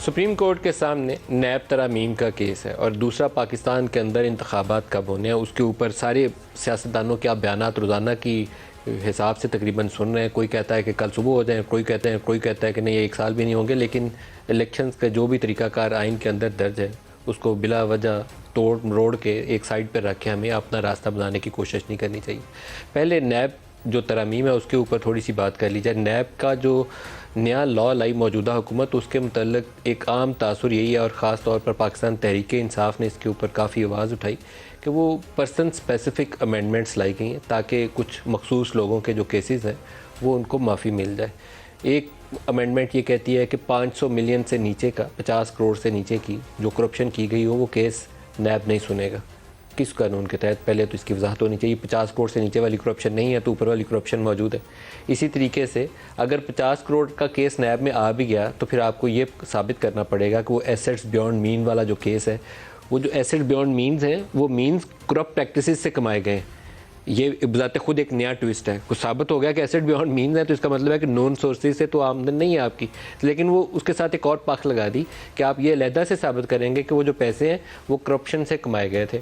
Supreme court के सामने नैब तरामीम का केस है और दूसरा पाकिस्तान के अंदर इंतखाबात कब होने हैं उसके ऊपर सारे सियासतदानों के आप बयानात रोज़ाना की हिसाब से तकरीबन सुन रहे हैं। कोई कहता है कि कल सुबह हो जाए, कोई कहता है कि नहीं एक साल भी नहीं होंगे। लेकिन इलेक्शंस का जो भी तरीक़ाकार आइन के अंदर दर्ज है उसको बिला वजह तोड़ मरोड़ के एक साइड पर रख के हमें अपना रास्ता बनाने की कोशिश नहीं करनी चाहिए। पहले नैब जो तरामीम है उसके ऊपर थोड़ी सी बात कर ली जाए। नैब का जो नया लॉ लाई मौजूदा हुकूमत, उसके मतलब एक आम तासुर यही है और ख़ास तौर पर पाकिस्तान तहरीक इंसाफ ने इसके ऊपर काफ़ी आवाज़ उठाई कि वो पर्सन स्पेसिफ़िक अमेंडमेंट्स लाई गई हैं ताकि कुछ मखसूस लोगों के जो केसेस हैं वो उनको माफ़ी मिल जाए। एक अमेंडमेंट ये कहती है कि 500 मिलियन से नीचे का, 50 करोड़ से नीचे की जो करप्शन की गई हो वो केस नैब नहीं सुनेगा। किस कानून के तहत? पहले तो इसकी वजाहत होनी चाहिए। 50 करोड़ से नीचे वाली करप्शन नहीं है तो ऊपर वाली करप्शन मौजूद है। इसी तरीके से अगर 50 करोड़ का केस नैब में आ भी गया तो फिर आपको ये साबित करना पड़ेगा कि वो एसेट्स बियॉन्ड मीन वाला जो केस है, वो जो एसेट बियॉन्ड मीन्स हैं वो मीन्स करप्ट प्रैक्टिसेस से कमाए गए हैं। ये बजाते खुद एक नया ट्विस्ट है। कुछ साबित हो गया कि एसेट बियॉन्ड मीन्स है तो इसका मतलब है कि नॉन सोर्सेज से तो आमदन नहीं है आपकी, लेकिन वो उसके साथ एक और पक्ष लगा दी कि आप ये अलहदा से साबित करेंगे कि वो जो पैसे हैं वो करप्शन से कमाए गए थे।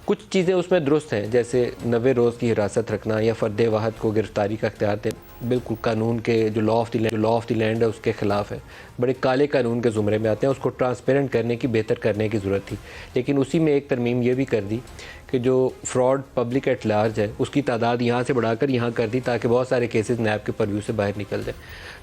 कुछ चीज़ें उसमें दुरुस्त हैं, जैसे 90 रोज़ की हिरासत रखना या फ़र्द वाहद को गिरफ्तारी का अख्तियार दें, बिल्कुल कानून के जो लॉ ऑफ द लैंड है उसके ख़िलाफ़ है। बड़े काले कानून के ज़ुमरे में आते हैं। उसको ट्रांसपेरेंट करने की, बेहतर करने की ज़रूरत थी। लेकिन उसी में एक तरमीम ये भी कर दी कि जो फ्रॉड पब्लिक एट लार्ज है उसकी तादाद यहाँ से बढ़ाकर यहाँ कर दी ताकि बहुत सारे केसेस नैब के परव्यू से बाहर निकल जाए।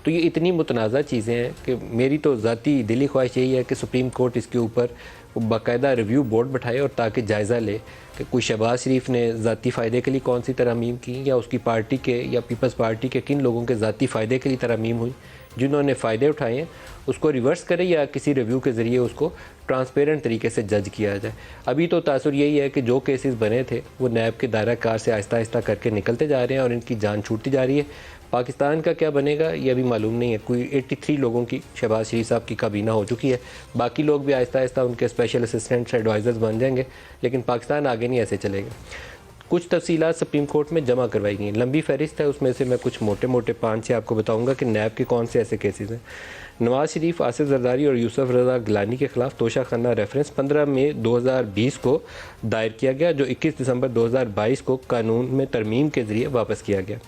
तो ये इतनी मुतनाज़ा चीज़ें हैं कि मेरी तो ज़ाती दिली ख्वाहिश यही है कि सुप्रीम कोर्ट इसके ऊपर बाकायदा रिव्यू बोर्ड बैठाए और ताकि जायज़ा ले कि कोई शहबाज शरीफ ने ज़ाती फ़ायदे के लिए कौन सी तरमीम की या उसकी पार्टी के या पीपल्स पार्टी के किन लोगों के ज़ाती फ़ायदे के लिए तरमीम हुई। जिन्होंने फ़ायदे उठाए हैं उसको रिवर्स करे या किसी रिव्यू के ज़रिए उसको ट्रांसपेरेंट तरीके से जज किया जाए। अभी तो तासुर यही है कि जो केसेस बने थे वो नैब के दायरा कार से आहिस्ता आहिस्ता करके निकलते जा रहे हैं और इनकी जान छूटती जा रही है। पाकिस्तान का क्या बनेगा ये अभी मालूम नहीं है। कोई 83 लोगों की शहबाज शरीफ साहब की काबीना हो चुकी है, बाकी लोग भी आहिस्ता आहिस्ता उनके स्पेशल असिस्टेंट्स एडवाइज़र्स बन जाएंगे, लेकिन पाकिस्तान आगे नहीं ऐसे चलेगा। कुछ तफसीलात सुप्रीम कोर्ट में जमा करवाई गई। लंबी फहरिस्त है, उसमें से मैं कुछ मोटे मोटे 5 से आपको बताऊंगा कि नैब के कौन से ऐसे केसेस हैं। नवाज शरीफ, आसिफ जरदारी और यूसुफ रज़ा गिलानी के खिलाफ तोशा खाना रेफरेंस 15 मई 2020 को दायर किया गया, जो 21 दिसंबर 2022 को कानून में तरमीम के ज़रिए वापस किया गया।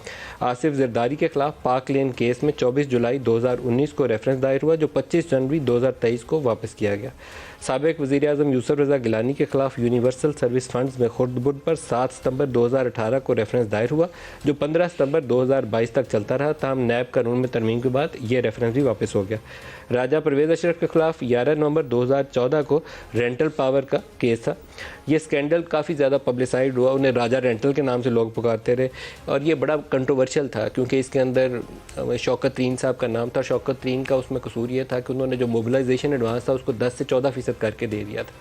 आसिफ जरदारी के खिलाफ पाक लेन केस में 24 जुलाई 2019 को रेफरेंस दायर हुआ, जो 25 जनवरी 2023 को वापस किया गया। साबिक वज़ीर-ए-आज़म यूसुफ रज़ा गिलानी के खिलाफ यूनिवर्सल सर्विस फंड्स में खुर्द-बुर्द पर 7 सितंबर 2018 को रेफरेंस दायर हुआ, जो 15 सितंबर 2022 तक चलता रहा। ताहम नैब कानून में तरमीम के बाद ये रेफरेंस भी वापस हो गया। राजा परवेज़ अशरफ के खिलाफ 11 नवंबर 2014 को रेंटल पावर का केस था। ये स्कैंडल काफ़ी ज़्यादा पब्लिसाइड हुआ, उन्हें राजा रेंटल के नाम से लोग पुकारते रहे और ये बड़ा कंट्रोवर्शियल था क्योंकि इसके अंदर शौकत तरीन साहब का नाम था। शौकत तरीन का उसमें कसूर ये था कि उन्होंने जो मोबिलाइजेशन एडवांस था उसको 10 से 14% करके दे दिया था।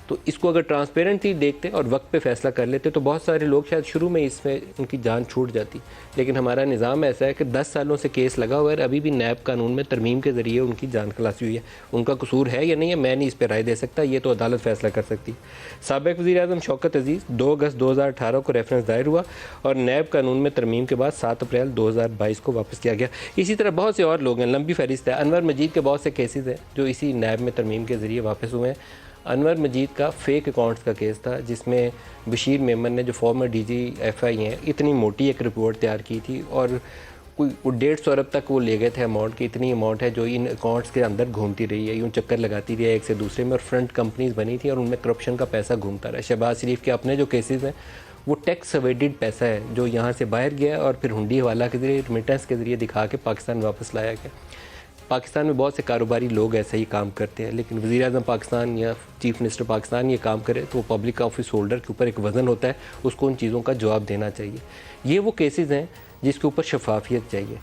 तो इसको अगर ट्रांसपेरेंटली देखते और वक्त पे फैसला कर लेते तो बहुत सारे लोग शायद शुरू में इसमें उनकी जान छूट जाती। लेकिन हमारा निज़ाम ऐसा है कि 10 सालों से केस लगा हुआ है, अभी भी नैब कानून में तरमीम के ज़रिए उनकी जान खलासी हुई है। उनका कसूर है या नहीं है मैं नहीं इस पर राय दे सकता, ये तो अदालत फैसला कर सकती। साबिक वज़ीर-ए-आज़म शौकत अजीज़ 2 अगस्त 2018 को रेफरेंस दायर हुआ और नैब कानून में तरमीम के बाद 7 अप्रैल 2022 को वापस किया गया। इसी तरह बहुत से और लोग हैं, लंबी फहरिस्त है। अनवर मजीद के बहुत से केसेस हैं जो इसी नैब में तरमीम के ज़रिए वापस हुए हैं। अनवर मजीद का फ़ेक अकाउंट्स का केस था जिसमें बशीर मेमन ने, जो फॉर्मर DGFI हैं, इतनी मोटी एक रिपोर्ट तैयार की थी और कोई 150 अरब तक वो ले गए थे अमाउंट की। इतनी अमाउंट है जो इन अकाउंट्स के अंदर घूमती रही है, यूँ चक्कर लगाती रही है एक से दूसरे में, और फ्रंट कंपनीज बनी थी और उनमें करप्शन का पैसा घूमता रहा। शहबाज शरीफ के अपने जो केसेस हैं वो टैक्स अवेडेड पैसा है जो यहाँ से बाहर गया और फिर हुंडी हवाला के ज़रिए, रिमिटेंस के ज़रिए दिखा के पाकिस्तान वापस लाया गया। पाकिस्तान में बहुत से कारोबारी लोग ऐसे ही काम करते हैं, लेकिन वज़ीर-ए-आज़म पाकिस्तान या चीफ़ मिनिस्टर पाकिस्तान ये काम करे तो वो पब्लिक ऑफिस होल्डर के ऊपर एक वज़न होता है, उसको उन चीज़ों का जवाब देना चाहिए। ये वो केसेस हैं जिसके ऊपर शफाफियत चाहिए।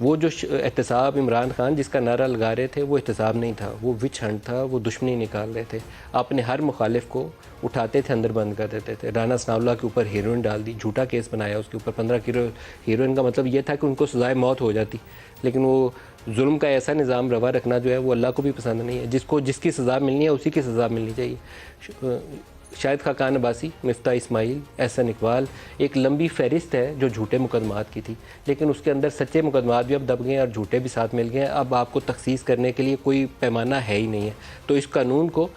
वो जो एहतसाब इमरान खान जिसका नारा लगा रहे थे वो एहतसाब नहीं था, वो विच हंट था, वो दुश्मनी निकाल रहे थे। अपने हर मुखालिफ को उठाते थे, अंदर बंद कर देते थे। राना सनाउल्लाह के ऊपर हीरोइन डाल दी, झूठा केस बनाया उसके ऊपर 15 किलो हीरोइन का मतलब ये था कि उनको सज़ाए मौत हो जाती। लेकिन वो जुल्म का ऐसा निज़ाम रवा रखना जो है वो अल्लाह को भी पसंद नहीं है। जिसको जिसकी सज़ा मिलनी है उसी की सज़ा मिलनी चाहिए। शाहिद खाकान अब्बासी, मिफ्ता इस्माइल, एहसन इकबाल, एक लंबी फहरिस्त है जो झूठे मुकदमात की थी, लेकिन उसके अंदर सच्चे मुकदमात भी अब दब गए हैं और झूठे भी साथ मिल गए हैं। अब आपको तखसीस करने के लिए कोई पैमाना है ही नहीं है। तो इस कानून को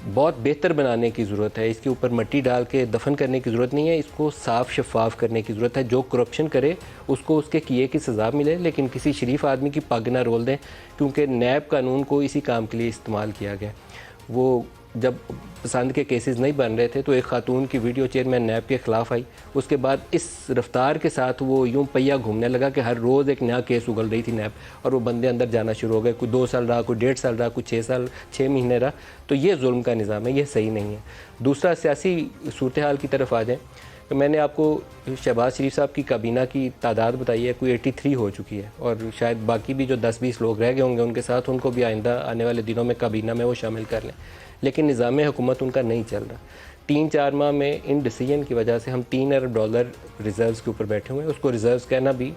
बहुत बेहतर बनाने की ज़रूरत है। इसके ऊपर मिट्टी डाल के दफन करने की ज़रूरत नहीं है, इसको साफ़ शफाफ करने की ज़रूरत है। जो करप्शन करे उसको उसके किए की सज़ा मिले, लेकिन किसी शरीफ आदमी की पग ना रोल दें, क्योंकि नैब कानून को इसी काम के लिए इस्तेमाल किया गया। वो जब पसंद के केसेस नहीं बन रहे थे तो एक खातून की वीडियो चेयरमैन नैब के ख़िलाफ़ आई, उसके बाद इस रफ्तार के साथ वो यूँ पहिया घूमने लगा कि हर रोज़ एक नया केस उगल रही थी नैब, और वो बंदे अंदर जाना शुरू हो गए। कोई 2 साल रहा, कोई 1.5 साल रहा, कोई 6 महीने रहा। तो ये जुल्म का निज़ाम है, ये सही नहीं है। दूसरा, सियासी सूरत हाल की तरफ आ जाएँ तो मैंने आपको शहबाज शरीफ साहब की काबीना की तादाद बताई है, कोई 83 हो चुकी है, और शायद बाकी भी जो 10-20 लोग रह गए होंगे उनके साथ, उनको भी आइंदा आने वाले दिनों में काबीना में वो शामिल कर लें। लेकिन निज़ाम हुकूमत उनका नहीं चल रहा। 3-4 माह में इन डिसीजन की वजह से हम $3 अरब रिज़र्व्स के ऊपर बैठे हुए हैं। उसको रिज़र्व्स कहना भी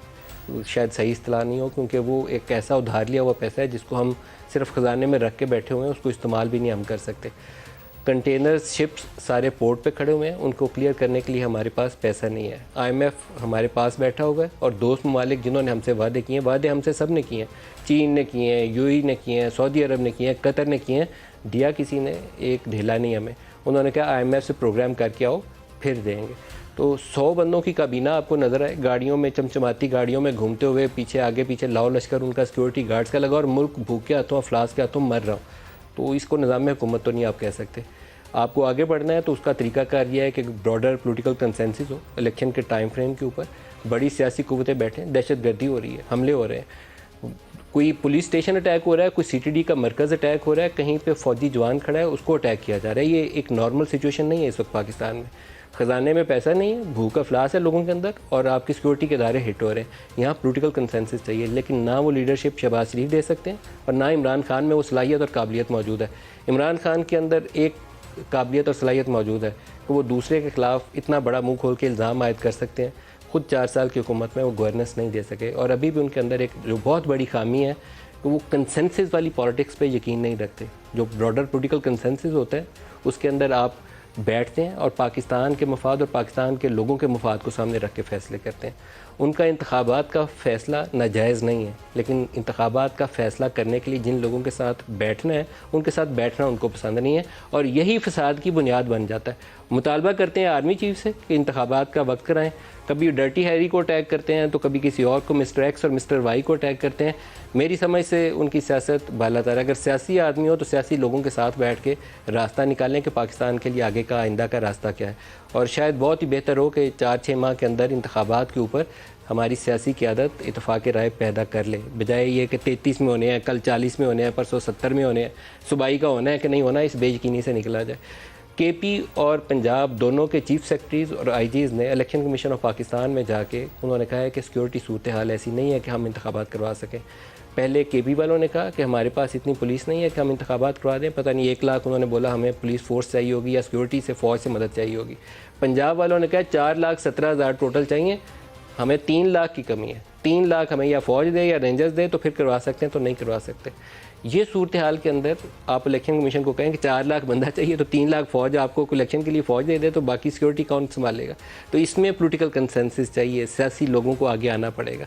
शायद सही इस्तेलाह नहीं हो, क्योंकि वो एक ऐसा उधार लिया हुआ पैसा है जिसको हम सिर्फ ख़जाने में रख के बैठे हुए हैं, उसको इस्तेमाल भी नहीं हम कर सकते। कंटेनर्स, शिप्स सारे पोर्ट पे खड़े हुए हैं, उनको क्लियर करने के लिए हमारे पास पैसा नहीं है। IMF हमारे पास बैठा हुआ है, और दोस्त ममालिक जिन्होंने हमसे वादे किए हैं, वादे हमसे सब ने किए हैं। चीन ने किए हैं, UAE ने किए हैं, सऊदी अरब ने किए हैं, कतर ने किए हैं, दिया किसी ने एक ढेला नहीं हमें। उन्होंने कहा IMF से प्रोग्राम करके आओ फिर देंगे। तो 100 बंदों की काबीना आपको नज़र आए, गाड़ियों में, चमचमाती गाड़ियों में घूमते हुए, पीछे आगे पीछे लाओ लश्कर उनका सिक्योरिटी गार्ड्स का लगा, और मुल्क भूखे हाथों अफलास के हाथों मर रहा हो। तो इसको निज़ाम हुकूमत तो नहीं आप कह सकते। आपको आगे बढ़ना है तो उसका तरीकाकार यह है कि ब्रॉडर पॉलिटिकल कंसेंसस हो इलेक्शन के टाइम फ्रेम के ऊपर, बड़ी सियासी कुव्वतें बैठें। दहशतगर्दी हो रही है, हमले हो रहे हैं, कोई पुलिस स्टेशन अटैक हो रहा है, कोई CTD का मरकज़ अटैक हो रहा है, कहीं पे फौजी जवान खड़ा है उसको अटैक किया जा रहा है। ये एक नॉर्मल सिचुएशन नहीं है इस वक्त पाकिस्तान में। ख़जाने में पैसा नहीं है, भूख अफलास है लोगों के अंदर, और आपकी सिक्योरिटी के इदारे हिट हो रहे हैं। यहाँ पॉलिटिकल कंसेंसस चाहिए, लेकिन ना वो लीडरशिप शहबाज शरीफ दे सकते हैं, और ना इमरान खान में वो सलाहियत और काबिलियत मौजूद है। इमरान खान के अंदर एक काबिलियत और सलाहियत मौजूद है कि वो दूसरे के ख़िलाफ़ इतना बड़ा मुंह खोल के इल्ज़ाम आयद कर सकते हैं। ख़ुद 4 साल की हुकूमत में वो गवर्नेंस नहीं दे सके, और अभी भी उनके अंदर एक जो बहुत बड़ी खामी है कि वो कंसेंसस वाली पॉलिटिक्स पे यकीन नहीं रखते। जो ब्रॉडर पॉलिटिकल कंसेंसस होता है उसके अंदर आप बैठते हैं और पाकिस्तान के मफाद और पाकिस्तान के लोगों के मफाद को सामने रख के फ़ैसले करते हैं। उनका इंतखाबात का फ़ैसला नाजायज़ नहीं है, लेकिन इंतखाबात का फ़ैसला करने के लिए जिन लोगों के साथ बैठना है उनके साथ बैठना उनको पसंद नहीं है, और यही फ़साद की बुनियाद बन जाता है। मुतालबा करते हैं आर्मी चीफ से कि इंतखाबात का वक्त कराएं, कभी डर्टी हैरी को अटैक करते हैं तो कभी किसी और को, मिस्टर एक्स और मिस्टर वाई को अटैक करते हैं। मेरी समझ से उनकी सियासत बालातर है। अगर सियासी आदमी हो तो सियासी लोगों के साथ बैठ के रास्ता निकालें कि पाकिस्तान के लिए आगे का आइंदा का रास्ता क्या है, और शायद बहुत ही बेहतर हो कि 4-6 माह के अंदर इंतखाबात के ऊपर हमारी सियासी क़यादत इत्तेफाक राय पैदा कर ले, बजाय ये कि 33 में होने हैं, कल 40 में होने हैं, परसों 70 में होने हैं, सूबाई का होना है कि नहीं होना, इस बेयकीनी से निकला जाए। KP और पंजाब दोनों के चीफ सेक्रेटरीज़ और IGs ने इलेक्शन कमीशन ऑफ पाकिस्तान में जाके उन्होंने कहा है कि सिक्योरिटी सूरत हाल ऐसी नहीं है कि हम इंतखाबात करवा सकें। पहले KP वालों ने कहा कि हमारे पास इतनी पुलिस नहीं है कि हम इंतखाबात करवा दें, पता नहीं 1 लाख उन्होंने बोला हमें पुलिस फोर्स चाहिए होगी या सिक्योरिटी से, फ़ौज से मदद चाहिए होगी। पंजाब वालों ने कहा 4,17,000 टोटल चाहिए, हमें 3 लाख की कमी है, 3 लाख हमें या फ़ौज दे या रेंजर्स दे तो फिर करवा सकते हैं, तो नहीं करवा सकते। ये सूरत हाल के अंदर आप इलेक्शन कमीशन को कहें कि 4 लाख बंदा चाहिए तो 3 लाख फ़ौज आपको इलेक्शन के लिए फ़ौज दे दे, तो बाकी सिक्योरिटी कौन संभालेगा? तो इसमें पॉलिटिकल कंसेंसस चाहिए, सियासी लोगों को आगे आना पड़ेगा।